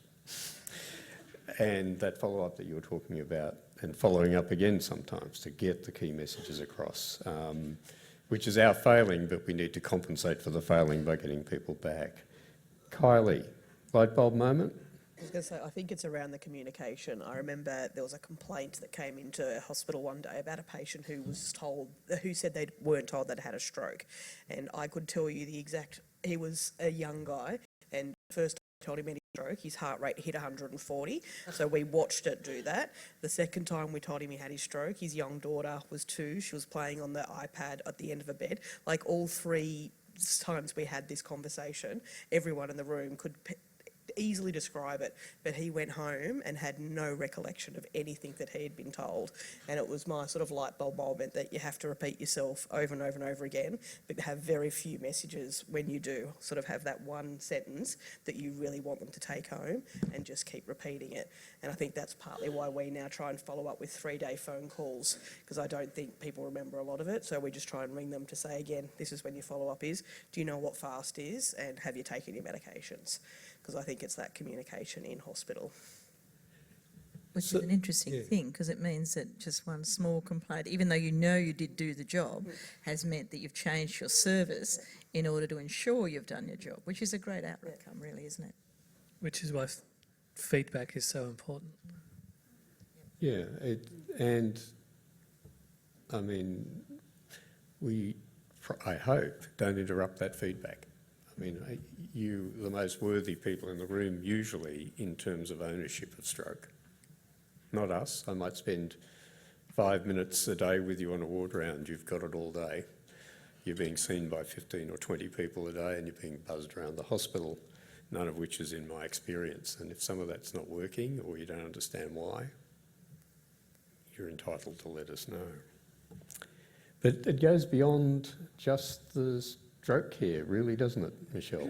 And that follow-up that you were talking about, and following up again sometimes to get the key messages across, which is our failing, but we need to compensate for the failing by getting people back. Kylie, light bulb moment? I was going to say, I think it's around the communication. I remember there was a complaint that came into hospital one day about a patient who said they weren't told they'd had a stroke. And I could tell you he was a young guy, and first I told him any stroke, his heart rate hit 140. So we watched it do that. The second time we told him he had his stroke, his young daughter was 2. She was playing on the iPad at the end of a bed. Like all 3 times we had this conversation, everyone in the room could easily describe it, but he went home and had no recollection of anything that he had been told. And it was my sort of light bulb moment that you have to repeat yourself over and over and over again, but have very few messages when you do sort of have that one sentence that you really want them to take home, and just keep repeating it. And I think that's partly why we now try and follow up with 3-day phone calls, because I don't think people remember a lot of it. So we just try and ring them to say, again, this is when your follow-up is. Do you know what fast is? And have you taken your medications? Because I think it's that communication in hospital. Which is an interesting thing, because it means that just one small complaint, even though you did do the job, has meant that you've changed your service in order to ensure you've done your job, which is a great outcome, really, isn't it? Which is why feedback is so important. Yeah, and I mean, I hope, don't interrupt that feedback. I mean, you, the most worthy people in the room, usually in terms of ownership of stroke. Not us. I might spend 5 minutes a day with you on a ward round. You've got it all day. You're being seen by 15 or 20 people a day, and you're being buzzed around the hospital, none of which is in my experience. And if some of that's not working, or you don't understand why, you're entitled to let us know. But it goes beyond just the stroke care, really, doesn't it, Michelle?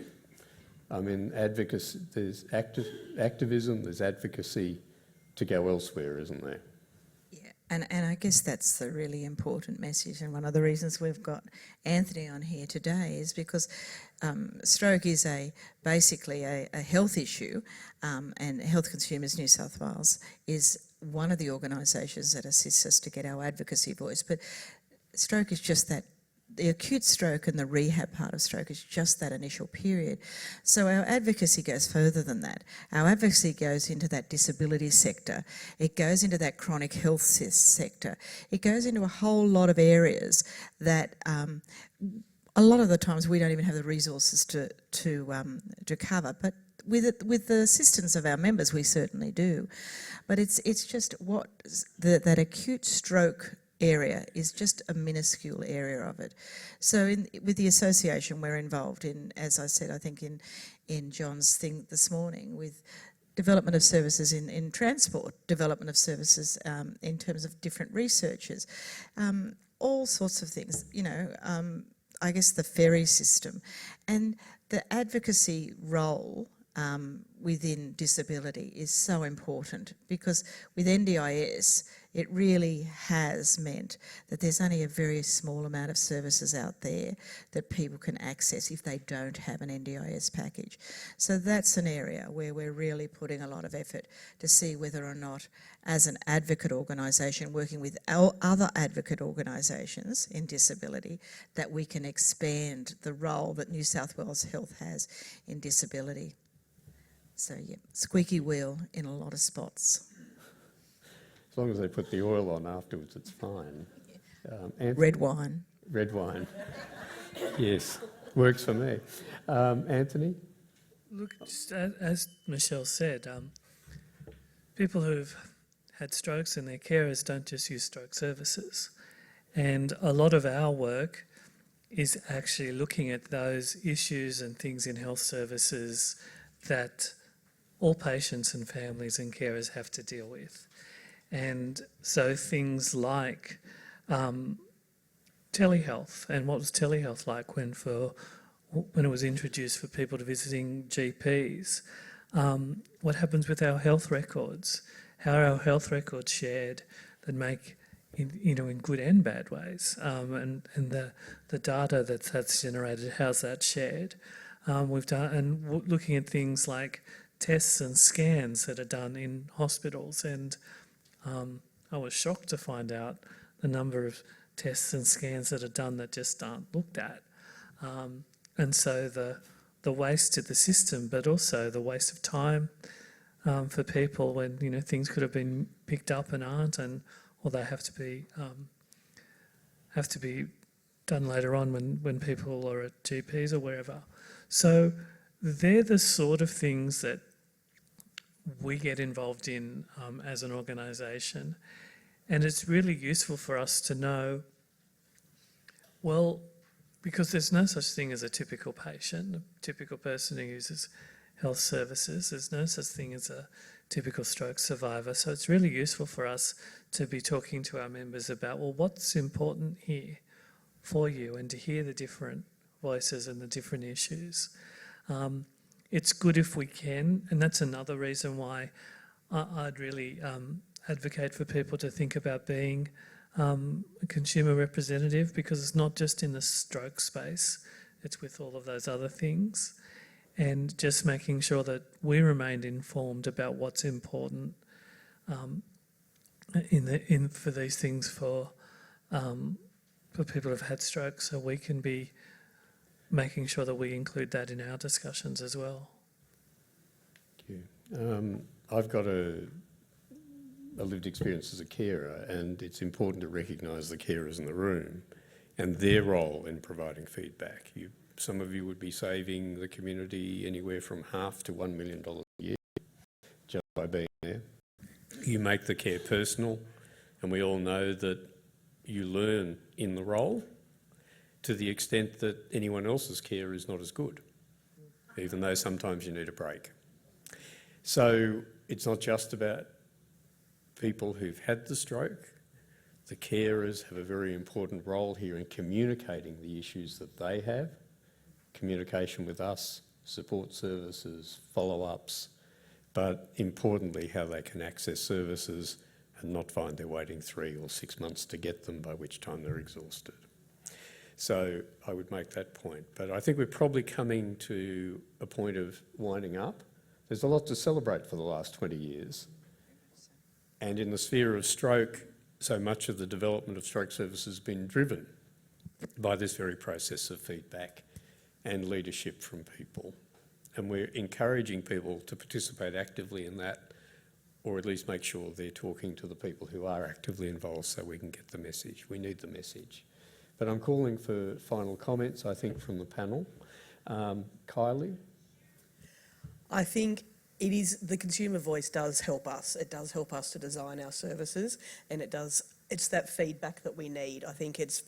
I mean, advocacy, there's activism, there's advocacy to go elsewhere, isn't there? Yeah, and I guess that's the really important message, and one of the reasons we've got Anthony on here today is because stroke is basically a health issue, and Health Consumers New South Wales is one of the organisations that assists us to get our advocacy voice. But stroke is just that. The acute stroke and the rehab part of stroke is just that initial period. So our advocacy goes further than that. Our advocacy goes into that disability sector. It goes into that chronic health sector. It goes into a whole lot of areas that a lot of the times we don't even have the resources to cover. But with the assistance of our members, we certainly do. But it's just what that acute stroke area is just a minuscule area of it. So with the association we're involved in, as I said, I think in John's thing this morning, with development of services in transport, development of services in terms of different researchers, all sorts of things, I guess the ferry system. And the advocacy role within disability is so important, because with NDIS, it really has meant that there's only a very small amount of services out there that people can access if they don't have an NDIS package. So that's an area where we're really putting a lot of effort to see whether or not, as an advocate organisation working with our other advocate organisations in disability, that we can expand the role that New South Wales Health has in disability. So yeah, squeaky wheel in a lot of spots. As long as they put the oil on afterwards, it's fine. Anthony? Red wine. Red wine. Yes, works for me. Anthony? Look, just as Michelle said, people who've had strokes and their carers don't just use stroke services. And a lot of our work is actually looking at those issues and things in health services that all patients and families and carers have to deal with. And so things like telehealth, and what was telehealth like when it was introduced for people to visiting GPs? What happens with our health records? How are our health records shared that make, in good and bad ways? And the data that's generated, how's that shared? We've done, and looking at things like tests and scans that are done in hospitals, and I was shocked to find out the number of tests and scans that are done that just aren't looked at. And so the waste to the system, but also the waste of time for people when things could have been picked up and aren't, or they have to be done later on when people are at GPs or wherever. So they're the sort of things that we get involved in as an organisation, and it's really useful for us to know, well, because there's no such thing as a typical patient, a typical person who uses health services. There's no such thing as a typical stroke survivor. So it's really useful for us to be talking to our members about, well, what's important here for you, and to hear the different voices and the different issues. It's good if we can, and that's another reason why I'd really advocate for people to think about being a consumer representative, because it's not just in the stroke space, it's with all of those other things, and just making sure that we remain informed about what's important for these things for people who've had strokes, so we can be making sure that we include that in our discussions as well. Thank you. I've got a lived experience as a carer, and it's important to recognise the carers in the room and their role in providing feedback. Some of you would be saving the community anywhere from $500,000 to $1 million a year just by being there. You make the care personal, and we all know that you learn in the role to the extent that anyone else's care is not as good, even though sometimes you need a break. So it's not just about people who've had the stroke. The carers have a very important role here in communicating the issues that they have, communication with us, support services, follow-ups, but importantly how they can access services and not find they're waiting 3 or 6 months to get them, by which time they're exhausted. So I would make that point. But I think we're probably coming to a point of winding up. There's a lot to celebrate for the last 20 years. And in the sphere of stroke, so much of the development of stroke services has been driven by this very process of feedback and leadership from people. And we're encouraging people to participate actively in that, or at least make sure they're talking to the people who are actively involved so we can get the message. We need the message. But I'm calling for final comments, I think, from the panel. Kylie? I think it is, the consumer voice does help us. It does help us to design our services, and it's that feedback that we need. I think it's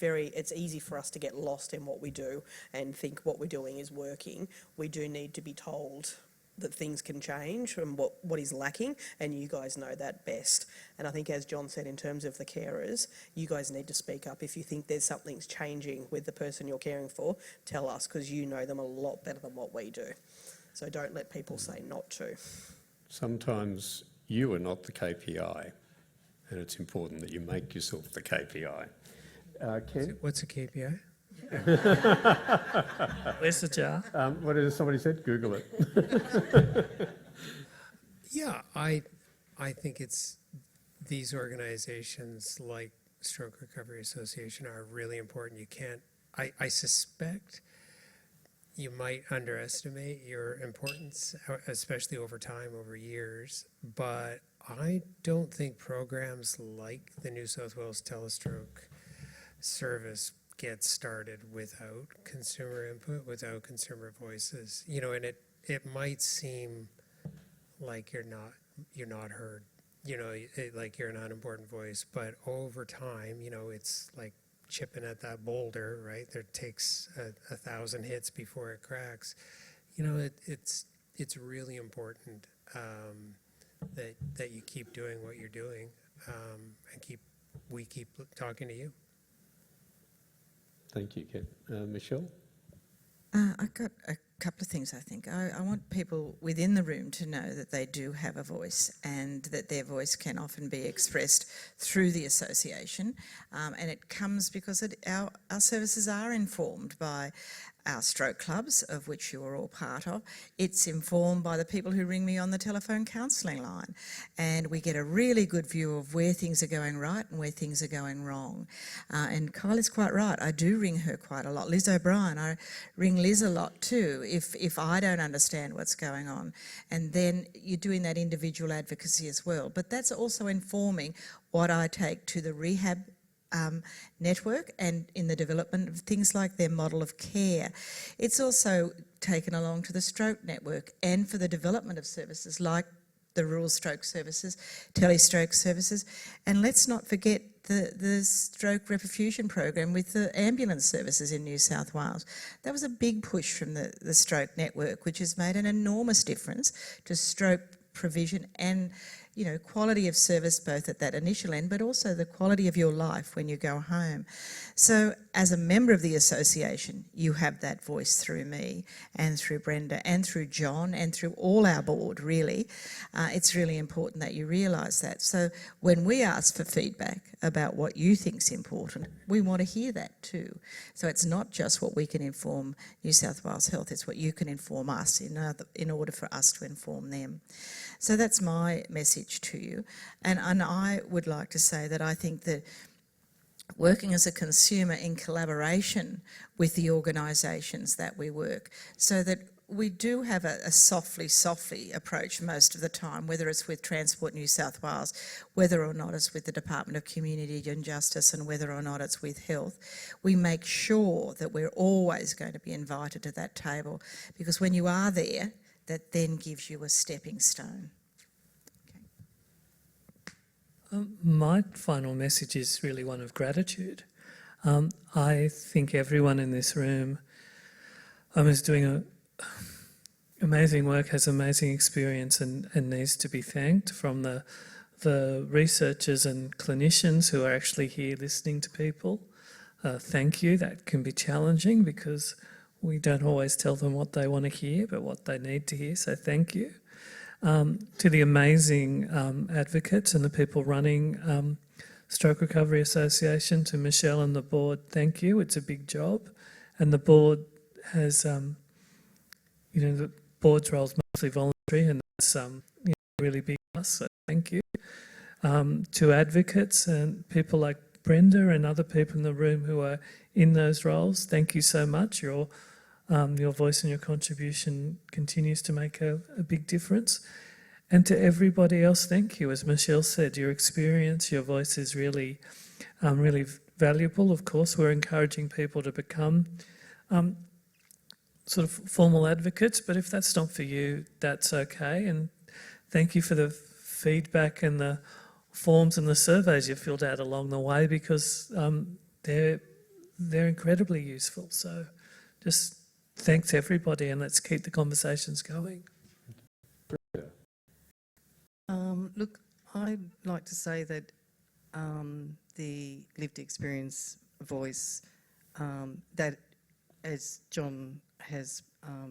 easy for us to get lost in what we do and think what we're doing is working. We do need to be told that things can change and what is lacking, and you guys know that best. And I think, as John said, in terms of the carers, you guys need to speak up. If you think there's something's changing with the person you're caring for, tell us, because you know them a lot better than what we do. So don't let people say not to. Sometimes you are not the KPI, and it's important that you make yourself the KPI. Ken? What's a KPI? Where's the jar? What is it somebody said? Google it. Yeah, I think it's these organizations like Stroke Recovery Association are really important. You can't, I suspect you might underestimate your importance, especially over time, over years, but I don't think programs like the New South Wales Telestroke service get started without consumer input, without consumer voices. You know, and it might seem like you're not heard, you know, like you're an unimportant voice, but over time, you know, it's like chipping at that boulder, right? There takes 1,000 hits before it cracks. You know, it's really important that you keep doing what you're doing, and we keep talking to you. Thank you, Ken. Michelle? I've got a couple of things, I think. I want people within the room to know that they do have a voice and that their voice can often be expressed through the association. And it comes because our services are informed by our stroke clubs, of which you are all part of. It's informed by the people who ring me on the telephone counselling line. And we get a really good view of where things are going right and where things are going wrong. And Kylie's quite right. I do ring her quite a lot. Liz O'Brien, I ring Liz a lot too if I don't understand what's going on. And then you're doing that individual advocacy as well. But that's also informing what I take to the rehab network and in the development of things like their model of care. It's also taken along to the stroke network and for the development of services like the rural stroke services, telestroke services, and let's not forget the stroke reperfusion program with the ambulance services in New South Wales. That was a big push from the stroke network, which has made an enormous difference to stroke provision and, you know, quality of service both at that initial end, but also the quality of your life when you go home. So as a member of the association, you have that voice through me and through Brenda and through John and through all our board, really. It's really important that you realise that. So when we ask for feedback about what you think's important, we want to hear that too. So it's not just what we can inform New South Wales Health, it's what you can inform us in order for us to inform them. So that's my message to you. And I would like to say that I think that working as a consumer in collaboration with the organisations that we work, so that we do have a softly approach most of the time, whether it's with Transport New South Wales, whether or not it's with the Department of Community and Justice, and whether or not it's with Health. We make sure that we're always going to be invited to that table, because when you are there, that then gives you a stepping stone. My final message is really one of gratitude. I think everyone in this room is doing amazing work, has amazing experience and needs to be thanked, from the researchers and clinicians who are actually here listening to people. Thank you. That can be challenging because we don't always tell them what they want to hear, but what they need to hear, so thank you. To the amazing advocates and the people running Stroke Recovery Association, to Michelle and the board, thank you. It's a big job. And the board has, the board's role is mostly voluntary, and that's really big for us, so thank you. To advocates and people like Brenda and other people in the room who are in those roles, thank you so much. Your voice and your contribution continues to make a big difference. And to everybody else, thank you. As Michelle said, your experience, your voice is really, really valuable. Of course, we're encouraging people to become sort of formal advocates, but if that's not for you, that's okay. And thank you for the feedback and the forms and the surveys you filled out along the way, because they're incredibly useful. So just thanks everybody, and let's keep the conversations going. Look, I'd like to say that the lived experience voice, that, as John has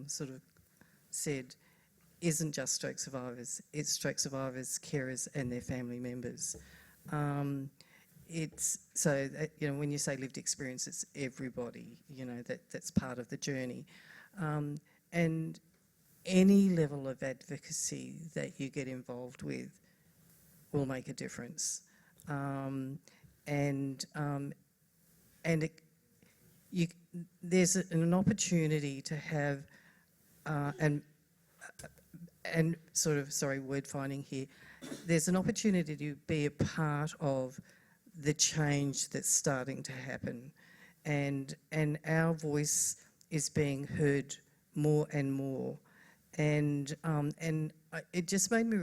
sort of said, isn't just stroke survivors, it's stroke survivors, carers and their family members. it's so that, you know, when you say lived experience, it's everybody, you know, that's part of the journey, and any level of advocacy that you get involved with will make a difference, there's an opportunity to have and sort of, sorry, word finding here, there's an opportunity to be a part of the change that's starting to happen, and our voice is being heard more and more, and it just made me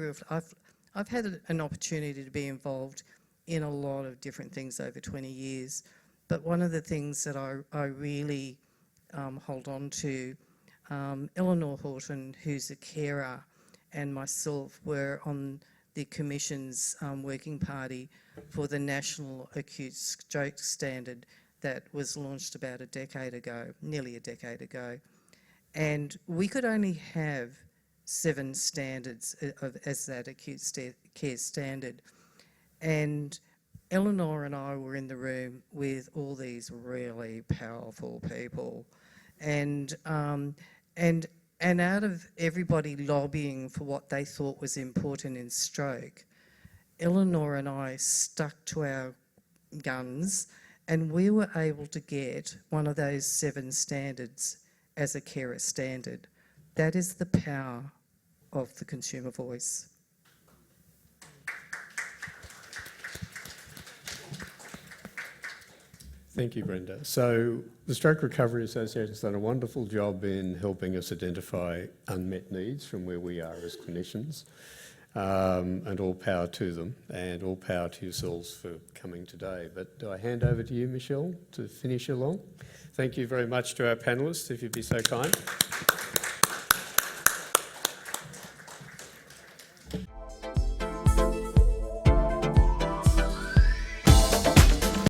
I've had an opportunity to be involved in a lot of different things over 20 years, but one of the things that I really hold on to, Eleanor Horton, who's a carer, and myself were on the Commission's working party for the National Acute Stroke Standard that was launched about a decade ago, nearly a decade ago. And we could only have 7 standards as that acute care standard. And Eleanor and I were in the room with all these really powerful people, and out of everybody lobbying for what they thought was important in stroke, Eleanor and I stuck to our guns, and we were able to get one of those 7 standards as a carer standard. That is the power of the consumer voice. Thank you, Brenda. So the Stroke Recovery Association has done a wonderful job in helping us identify unmet needs from where we are as clinicians, and all power to them, and all power to yourselves for coming today. But do I hand over to you, Michelle, to finish along? Thank you very much to our panellists, if you'd be so kind.